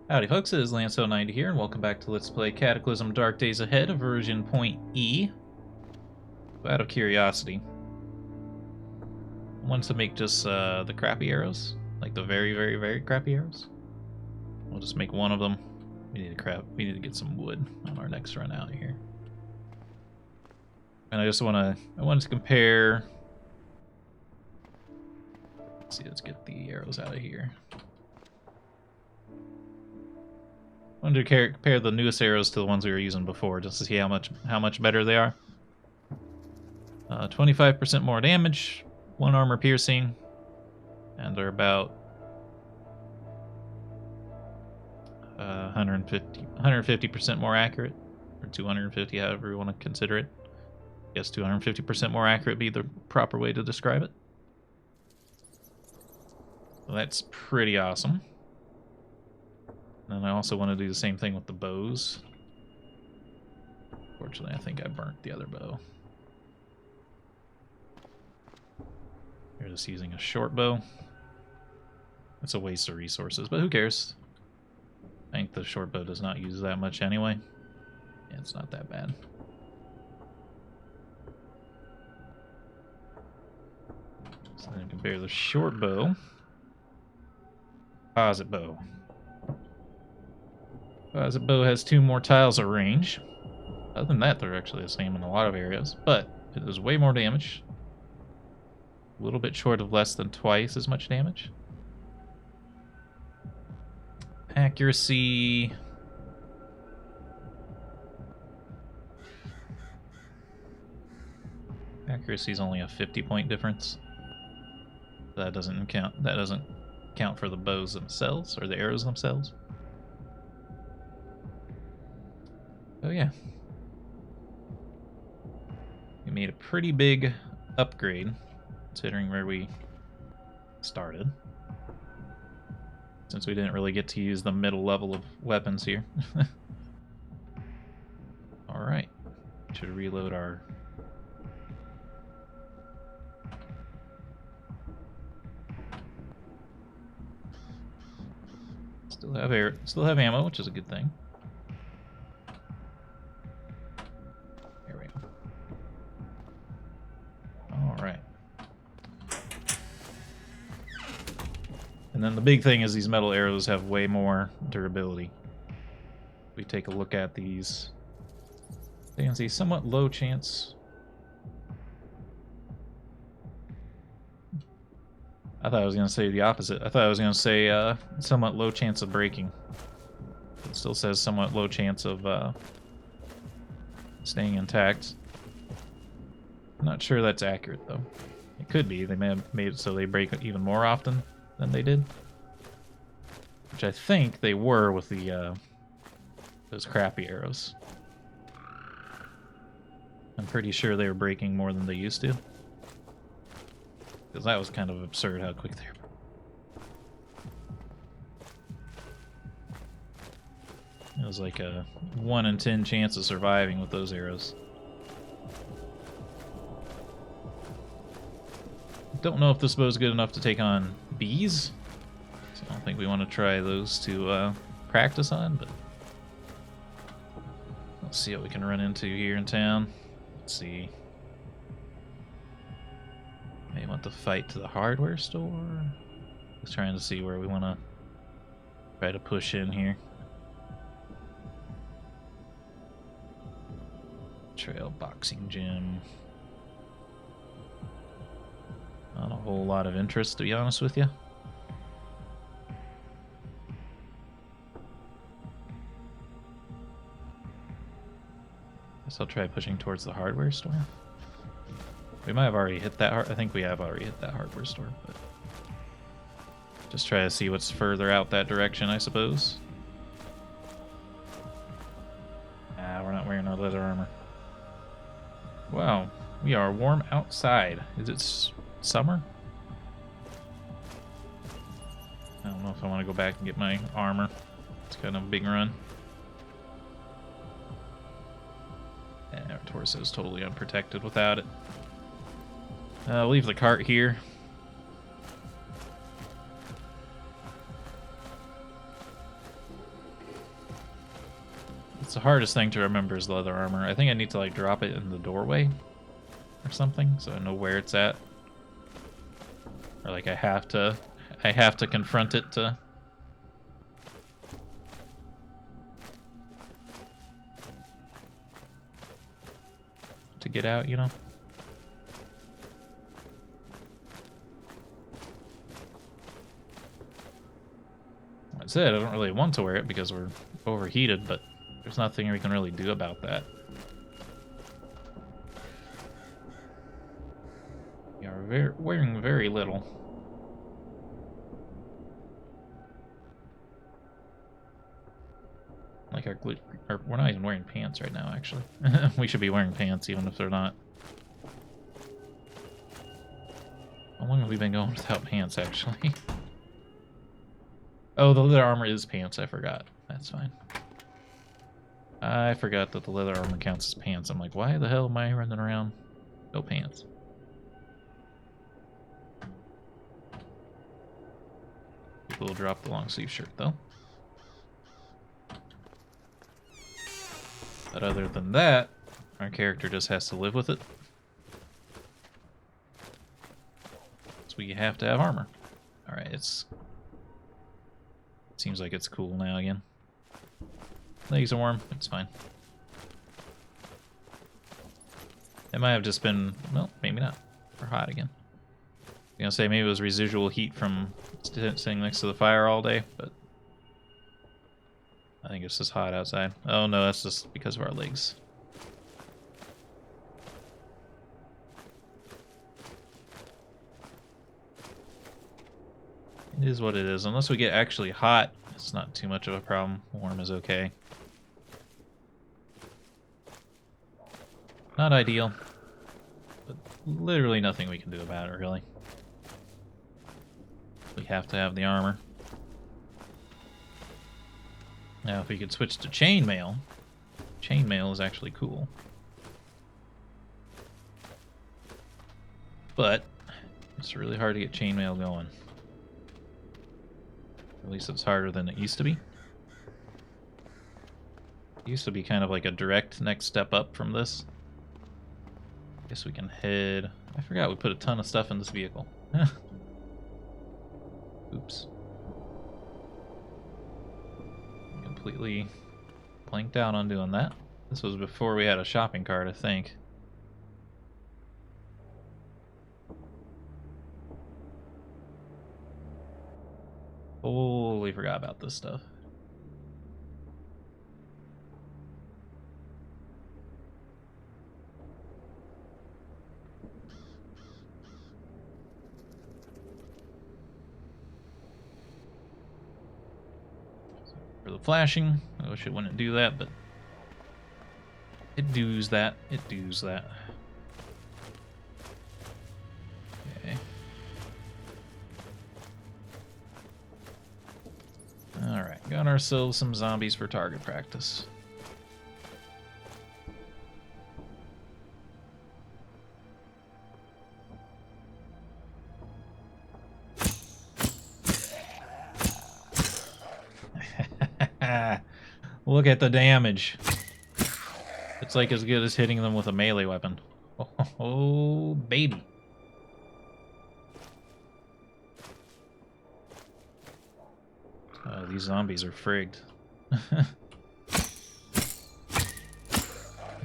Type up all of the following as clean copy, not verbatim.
Howdy folks, it is Lance090 here, and welcome back to Let's Play Cataclysm Dark Days Ahead of version .E. Out of curiosity, I wanted to make just the crappy arrows, like the very crappy arrows. We'll just make one of them. We need to get some wood on our next run out here. And I wanted to compare. Let's see, let's get the arrows out of here. I wanted to compare the newest arrows to the ones we were using before, just to see how much better they are. 25% more damage, 1 armor piercing, and they're about 150% more accurate, or 250, however you want to consider it. I guess 250% more accurate would be the proper way to describe it. So that's pretty awesome. And I also want to do the same thing with the bows. Fortunately, I think I burnt the other bow. You're just using a short bow. It's a waste of resources, but who cares? I think the short bow does not use that much anyway. Yeah, it's not that bad. So then compare the short bow. Composite bow. Composite bow has 2 more tiles of range. Other than that, they're actually the same in a lot of areas, but it does way more damage. A little bit short of less than twice as much damage. Accuracy. Accuracy is only a 50-point difference. That doesn't count for the bows themselves or the arrows themselves. Oh yeah. We made a pretty big upgrade considering where we started. Since we didn't really get to use the middle level of weapons here. Alright. Should reload our... Still have ammo, which is a good thing. There we go. Alright. And then the big thing is these metal arrows have way more durability. We take a look at these. You can see somewhat low chance. I thought I was going to say the opposite. I thought I was going to say somewhat low chance of breaking. It still says somewhat low chance of staying intact. I'm not sure that's accurate, though. It could be. They may have made it so they break even more often than they did. Which I think they were with the those crappy arrows. I'm pretty sure they were breaking more than they used to. Because that was kind of absurd how quick they were. It was like a 1 in 10 chance of surviving with those arrows. Don't know if this bow is good enough to take on bees. So I don't think we want to try those to practice on, but let's see what we can run into here in town. Let's see. May want to fight to the hardware store. Just trying to see where we want to try to push in here. Trail boxing gym. Not a whole lot of interest, to be honest with you. Guess I'll try pushing towards the hardware store. We might have already hit that. I think we have already hit that hardware store, but just try to see what's further out that direction, I suppose. Ah, we're not wearing our leather armor. Wow, we are warm outside. Is it summer? I don't know if I want to go back and get my armor. It's kind of a big run. And our torso is totally unprotected without it. I'll leave the cart here. It's the hardest thing to remember is leather armor. I think I need to like drop it in the doorway or something so I know where it's at. Or like I have to confront it to get out, you know? I said I don't really want to wear it because we're overheated, but there's nothing we can really do about that. We are wearing very little. Like we're not even wearing pants right now, actually. We should be wearing pants even if they're not. How long have we been going without pants, actually? Oh, the leather armor is pants, I forgot. That's fine. I forgot that the leather armor counts as pants. I'm like, why the hell am I running around? No pants. We'll drop the long sleeve shirt, though. But other than that, our character just has to live with it. So we have to have armor. Alright, it seems like it's cool now again. Legs are warm, it's fine. It might have just been, well, maybe not. We're hot again. I was gonna say maybe it was residual heat from sitting next to the fire all day, but I think it's just hot outside. Oh no, that's just because of our legs. It is what it is. Unless we get actually hot, it's not too much of a problem. Warm is okay. Not ideal, but literally nothing we can do about it, really. We have to have the armor. Now, if we could switch to chainmail, chainmail is actually cool. But it's really hard to get chainmail going. At least it's harder than it used to be. It used to be kind of like a direct next step up from this. Guess we can head... I forgot we put a ton of stuff in this vehicle. Oops. Completely blanked out on doing that. This was before we had a shopping cart, I think. Totally forgot about this stuff. For the flashing, I wish it wouldn't do that, but it does that. It does that. Okay. Alright, got ourselves some zombies for target practice. Look at the damage. It's like as good as hitting them with a melee weapon. Oh, baby. Oh, these zombies are frigged.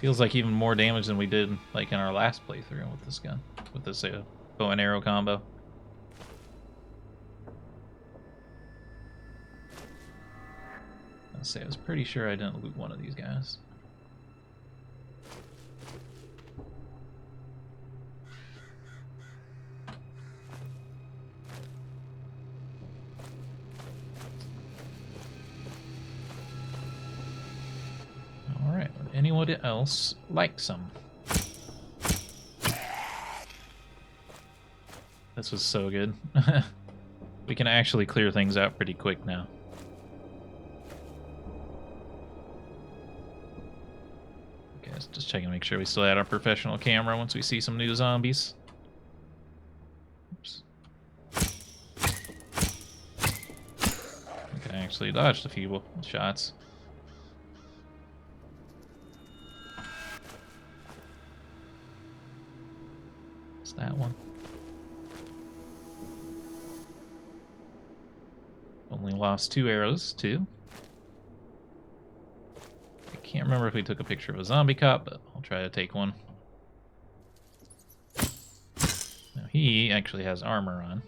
Feels like even more damage than we did like in our last playthrough with this gun. With this bow and arrow combo. Say I was pretty sure I didn't loot one of these guys. Alright, would anyone else like some? This was so good. We can actually clear things out pretty quick now. Just checking to make sure we still had our professional camera once we see some new zombies. Oops. I can actually dodge a few shots. that one. Only lost 2 arrows, too. I can't remember if we took a picture of a zombie cop, but I'll try to take one. Now he actually has armor on.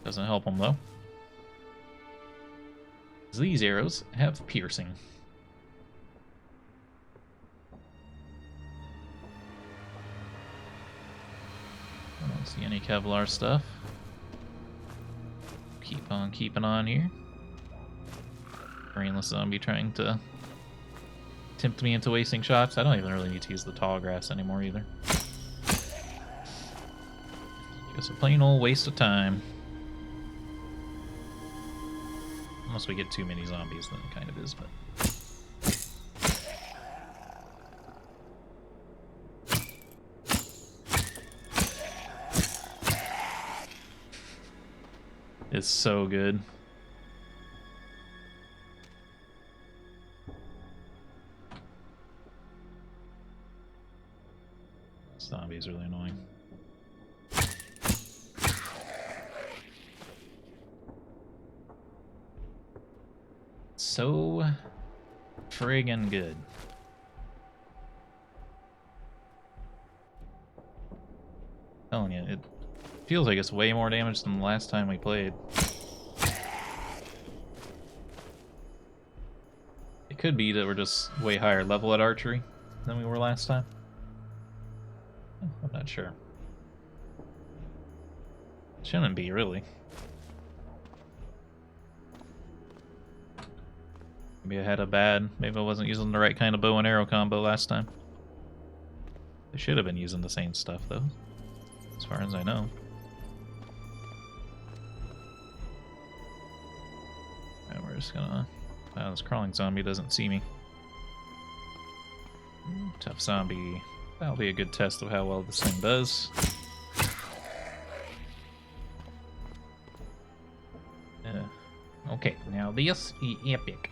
Doesn't help him, though. These arrows have piercing. I don't see any Kevlar stuff. Keep on keeping on here. Brainless zombie trying to tempt me into wasting shots. I don't even really need to use the tall grass anymore either. Just a plain old waste of time. Unless we get too many zombies, then it kind of is, but... It's so good. Zombie is really annoying. So friggin' good. I'm telling you, it feels like it's way more damage than the last time we played. It could be that we're just way higher level at archery than we were last time. I'm not sure. Shouldn't be, really. Maybe I had a bad... Maybe I wasn't using the right kind of bow and arrow combo last time. They should have been using the same stuff, though. As far as I know. Alright, we're just gonna... Wow, this crawling zombie doesn't see me. Tough zombie. That'll be a good test of how well this thing does. Okay, now this is epic.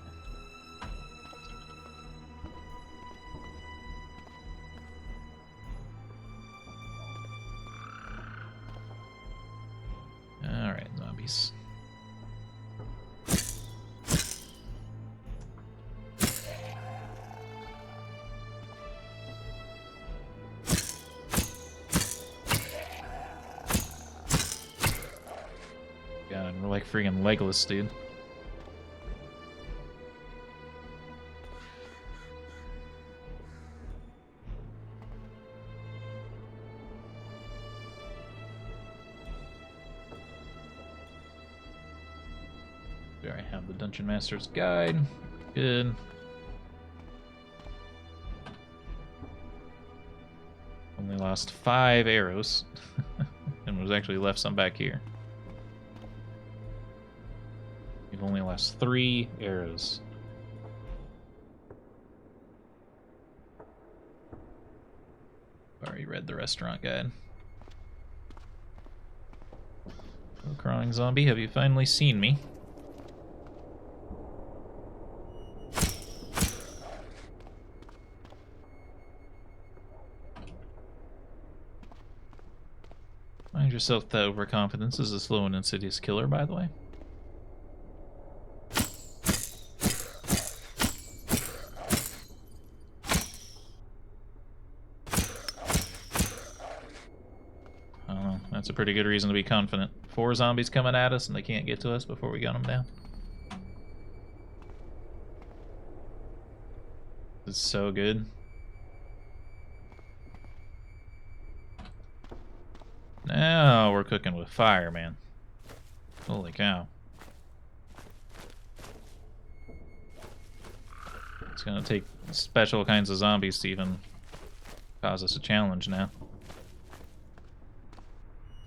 Alright, zombies. God, we're like freaking Legolas, dude. There I have the Dungeon Master's Guide. Good. Only lost 5 arrows. And was actually left some back here. We've only lost 3 arrows. Already read the restaurant guide. Oh, crawling zombie, have you finally seen me? Mind yourself that overconfidence is a slow and insidious killer, by the way. I don't know, that's a pretty good reason to be confident. 4 zombies coming at us and they can't get to us before we gun them down. This is so good. Now we're cooking with fire, man. Holy cow. It's gonna take special kinds of zombies to even cause us a challenge now.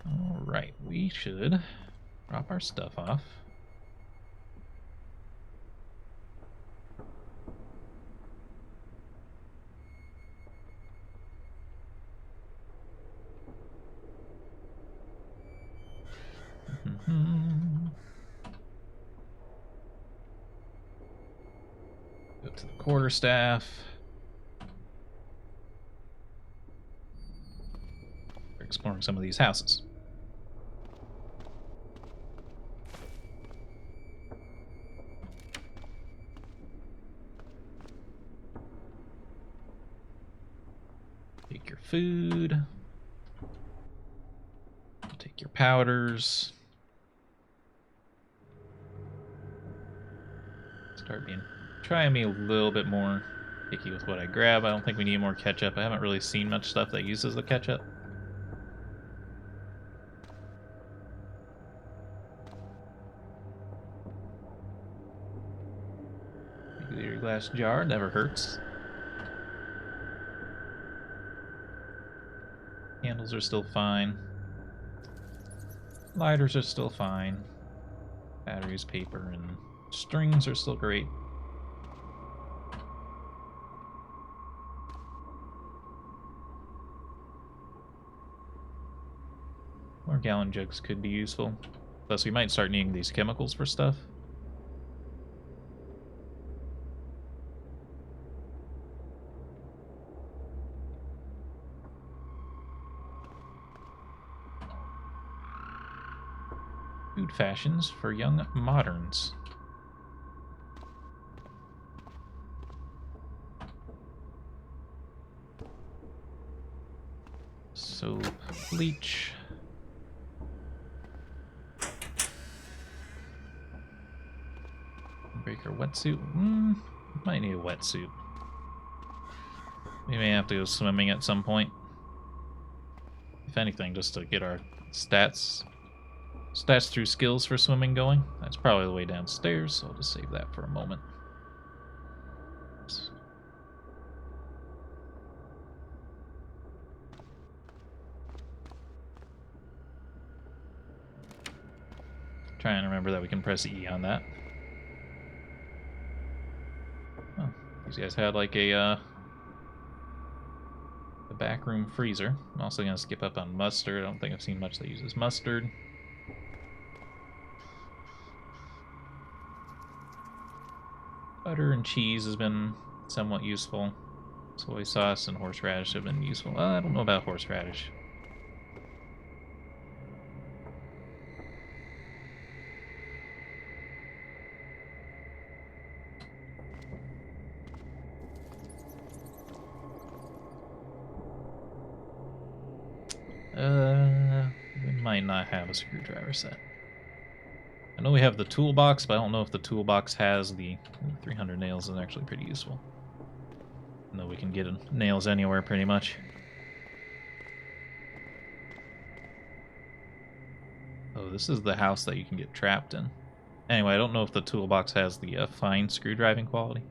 Alright, we should drop our stuff off. to the quarterstaff. We're exploring some of these houses. Take your food. Take your powders. Try and be a little bit more picky with what I grab. I don't think we need more ketchup. I haven't really seen much stuff that uses the ketchup. Your glass jar never hurts. Candles are still fine. Lighters are still fine. Batteries, paper, and strings are still great. More gallon jugs could be useful. Plus, we might start needing these chemicals for stuff. Food fashions for young moderns. Soap, bleach. Breaker wetsuit. Might need a wetsuit. We may have to go swimming at some point. If anything, just to get our stats through skills for swimming going. That's probably the way downstairs, so I'll just save that for a moment. Trying to remember that we can press E on that. Oh, these guys had like a backroom freezer. I'm also gonna skip up on mustard. I don't think I've seen much that uses mustard. Butter and cheese has been somewhat useful. Soy sauce and horseradish have been useful. I don't know about horseradish. We might not have a screwdriver set. I know we have the toolbox, but I don't know if the toolbox has the 300 nails. Is actually pretty useful. I know we can get nails anywhere pretty much. Oh, this is the house that you can get trapped in. Anyway, I don't know if the toolbox has the fine screwdriving quality.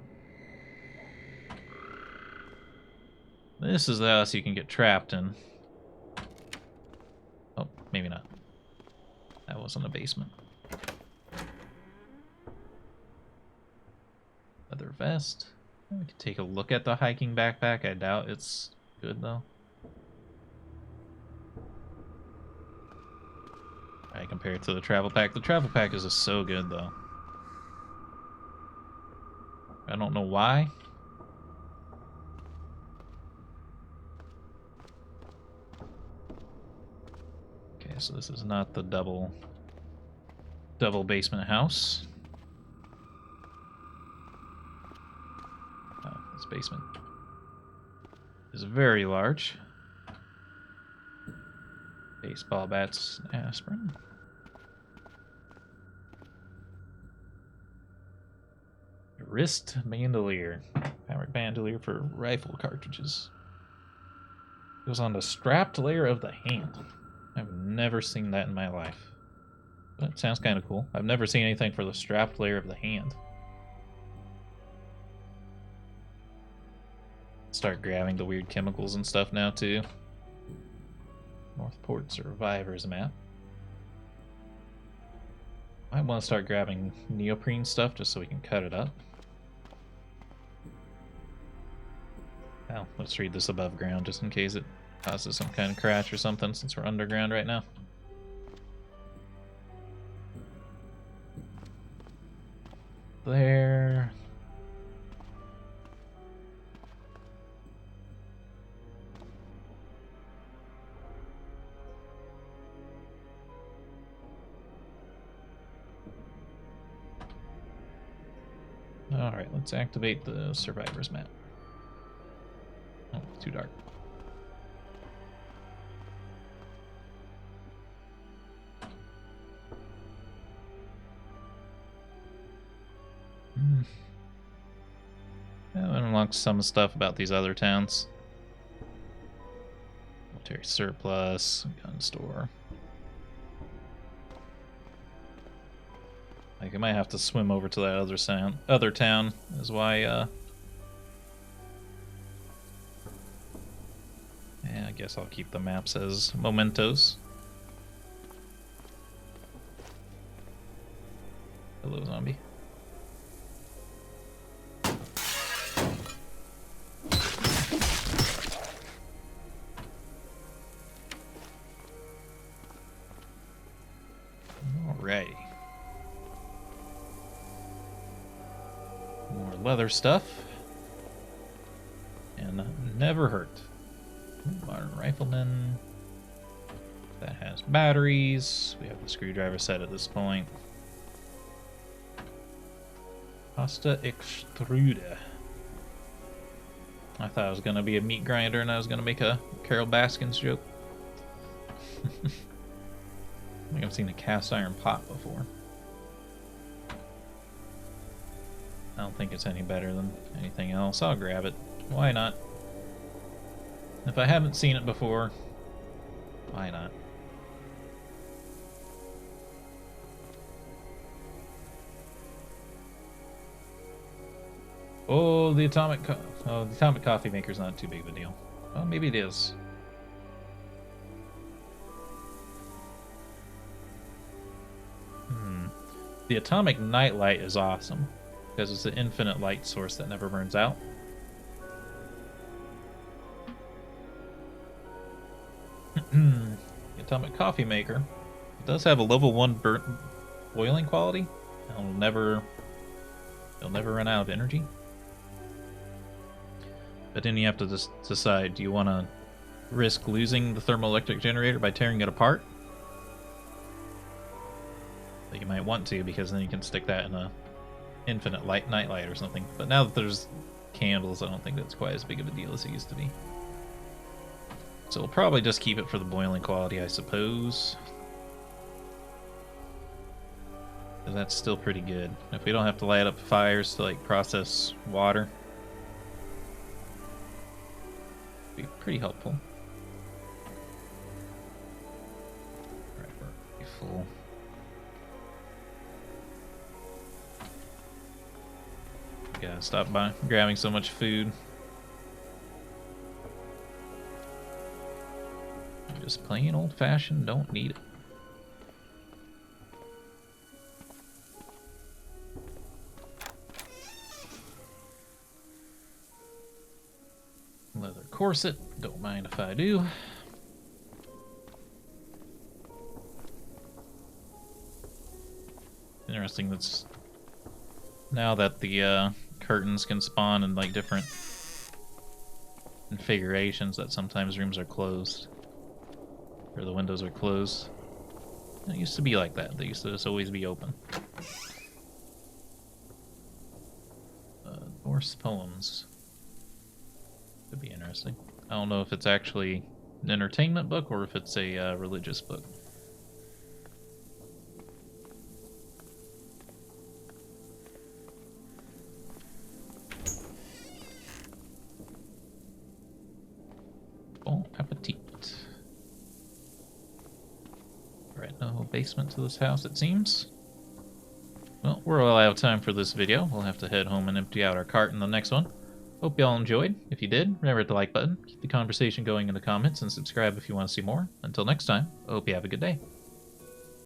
This is the house you can get trapped in. Oh, maybe not. That wasn't a basement. Leather vest. We could take a look at the hiking backpack. I doubt it's good though. I compare it to the travel pack. The travel pack is just so good though. I don't know why. Okay, so this is not the double basement house. Oh, this basement is very large. Baseball bats, aspirin. Wrist bandolier. Fabric bandolier for rifle cartridges. Goes on the strapped layer of the hand. I've never seen that in my life. That sounds kind of cool. I've never seen anything for the strapped layer of the hand. Start grabbing the weird chemicals and stuff now too. Northport Survivors map. I want to start grabbing neoprene stuff just so we can cut it up. Well, let's read this above ground just in case it causes some kind of crash or something since we're underground right now. There. Alright, let's activate the survivors map. Oh, too dark. That unlocks some stuff about these other towns. Military surplus, gun store. Like, I might have to swim over to that other town, is why, yeah, I guess I'll keep the maps as mementos. Hello, zombie. Alrighty. More leather stuff. And never hurt. Modern rifleman. That has batteries. We have the screwdriver set at this point. Pasta extruder. I thought it was going to be a meat grinder and I was going to make a Carol Baskins joke. I think I've seen a cast iron pot before. I don't think it's any better than anything else. I'll grab it. Why not? If I haven't seen it before, why not? Oh, the atomic coffee maker's not too big of a deal. Well, maybe it is. The atomic nightlight is awesome because it's an infinite light source that never burns out. The atomic coffee maker does have a level 1 boiling quality. It'll never run out of energy. But then you have to just decide, do you want to risk losing the thermoelectric generator by tearing it apart? That you might want to, because then you can stick that in a infinite nightlight or something. But now that there's candles, I don't think that's quite as big of a deal as it used to be. So we'll probably just keep it for the boiling quality, I suppose. Because that's still pretty good. If we don't have to light up fires to like process water, it'd be pretty helpful. Right, we're pretty full. Gotta stop by grabbing so much food. Just plain old-fashioned, don't need it. Leather corset, don't mind if I do. Interesting, that's now that the curtains can spawn in like different configurations, that sometimes rooms are closed. Or the windows are closed. It used to be like that. They used to just always be open. Norse poems. Could be interesting. I don't know if it's actually an entertainment book or if it's a religious book. Bon appetit. Right, no basement to this house, it seems. Well, we're all out of time for this video. We'll have to head home and empty out our cart in the next one. Hope y'all enjoyed. If you did, remember the like button, keep the conversation going in the comments, and subscribe if you want to see more. Until next time, I hope you have a good day.